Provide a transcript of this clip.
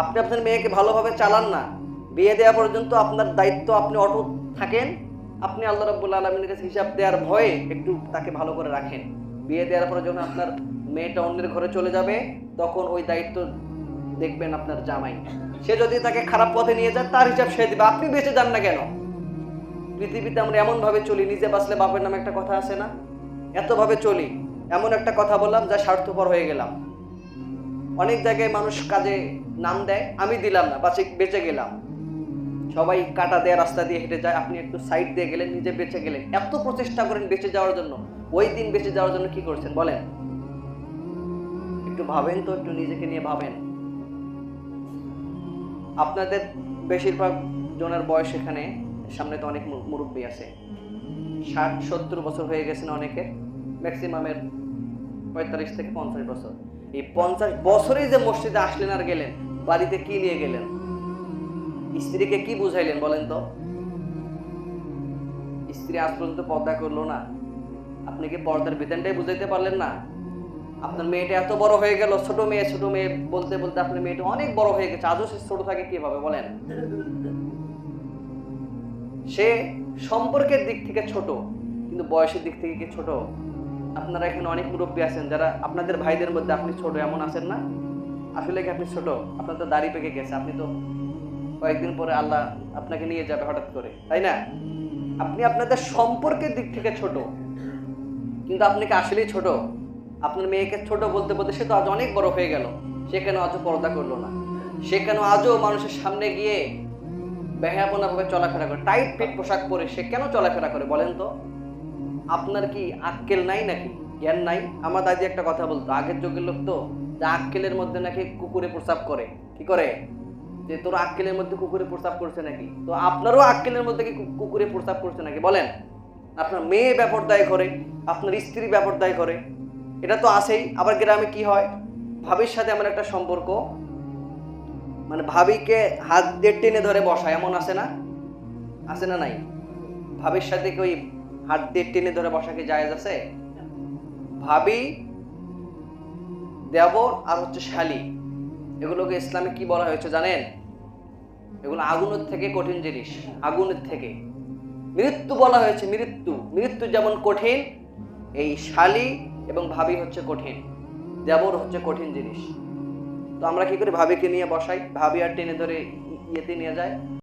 আপনি আপনার মেয়েকে ভালোভাবে চালান না, বিয়ে দেওয়া পর্যন্ত আপনার দায়িত্ব, আপনি অটুট থাকেন। আপনি আল্লাহ রাব্বুল আলামিনের কাছে হিসাব দেওয়ার ভয়ে একটু তাকে ভালো করে রাখেন। বিয়ে দেওয়ার পরে যখন আপনার মেয়েটা অন্যের ঘরে চলে যাবে, তখন ওই দায়িত্ব দেখবেন আপনার জামাই। সে যদি তাকে খারাপ পথে নিয়ে যায়, তার হিসাব সে দিবে। আপনি বেঁচে যান না কেন? পৃথিবীতে আমরা এমন ভাবে চলি, নিজে বাঁচলে বাপের নামে একটা কথা আছে না? এত ভাবে চলি, এমন একটা কথা বললাম যা স্বার্থপর হয়ে গেলাম। অনেক জায়গায় মানুষ কাজে নাম দেয়, আমি দিলাম না, বেঁচে গেলাম। সবাই কাটা দেয়া রাস্তা দিয়ে হেঁটে যায়, আপনি একটু সাইড দিয়ে গেলেন, নিজে বেঁচে গেলেন। এত প্রচেষ্টা করেন বেঁচে যাওয়ার জন্য, ওই দিন বেঁচে যাওয়ার জন্য কি করছেন বলেন? একটু ভাবেন তো, একটু নিজেকে নিয়ে ভাবেন। আপনাদের বেশিরভাগ জনের বয়স এখানে, সামনে তো অনেক মুরব্বী আছে, 60-70 বছর হয়ে গেছেন অনেকের, ম্যাক্সিমামের 45 থেকে 50 বছর। এই 50 বছরেই যে মসজিদে আসলেন আর গেলেন, বাড়িতে কি নিয়ে গেলেন? স্ত্রীকে কি বুঝাইলেন বলেন তো? স্ত্রী আজ পর্যন্ত পর্দা করলো না, আপনি কি পর্দার বিধানটাই বুঝাইতে পারলেন না? আপনার মেয়েটা এত বড় হয়ে গেল, ছোট মেয়ে বলতে বলতে আপনার মেয়েটা অনেক বড় হয়ে গেছে, আজও সে ছোট থাকে কিভাবে বলেন? সে সম্পর্কের দিক থেকে ছোট, কিন্তু বয়সের দিক থেকে কি ছোট? আপনারা এখানে অনেক মুরব্বী আছেন যারা, আপনাদের ভাইদের মধ্যে আপনি ছোট, এমন আছেন না? আসলে কি আপনি ছোট? আপনার তো দাড়ি পেকে গেছে, আপনি তো কয়েকদিন পরে আল্লাহ আপনাকে নিয়ে যাবে হঠাৎ করে, তাই না? আপনি আপনাদের সম্পর্কের দিক থেকে ছোট, কিন্তু আপনি কি আসলেই ছোট? আপনার মেয়েকে ছোট বলতে বলতে সে তো আজ অনেক বড় হয়ে গেল, সে কেন আজও পর্দা করলো না? সে কেন আজও মানুষের সামনে গিয়ে বেহায়াপনা ভাবে চলাফেরা করে, টাইট ফিট পোশাক পরে সে কেন চলাফেরা করে বলেন তো? আপনার কি আক্কেল নাই নাকি, জ্ঞান নাই? আমার দাদি একটা কথা বলতো, আগের যুগের লোক তো, যে আক্কেলের মধ্যে নাকি কুকুরে প্রস্রাব করে। কি করে? যে তোর আক্কেলের মধ্যে কুকুরে প্রস্রাব করছে নাকি? তো আপনারও আক্কেলের মধ্যে কি কুকুরে প্রস্রাব করছে নাকি বলেন? আপনার মেয়ে বেপরদায় করে, আপনার স্ত্রী বেপরদায় করে, এটা তো আছেই। আবার গ্রামে কি হয়, ভাবির সাথে আমার একটা সম্পর্ক, মানে ভাবিকে হাত দিয়ে টেনে ধরে বসায়, এমন আছে না? আছে না নাই? ভাবির সাথে কি ওই হাত দিয়ে টেনে ধরে বসা কি জায়েজ আছে? ভাবি, দেবর আর হচ্ছে শালি, এগুলোকে ইসলামে কি বলা হয়েছে জানেন? এগুলো আগুনের থেকে কঠিন জিনিস, আগুনের থেকে মৃত্যু বলা হয়েছে। মৃত্যু যেমন কঠিন, এই শালি এবং ভাবি হচ্ছে কঠিন, দেবর হচ্ছে কঠিন জিনিস। তো আমরা কি করি, ভাবিকে নিয়ে বসাই, ভাবি আর টেনে ধরে ইয়েতে নিয়ে যায়।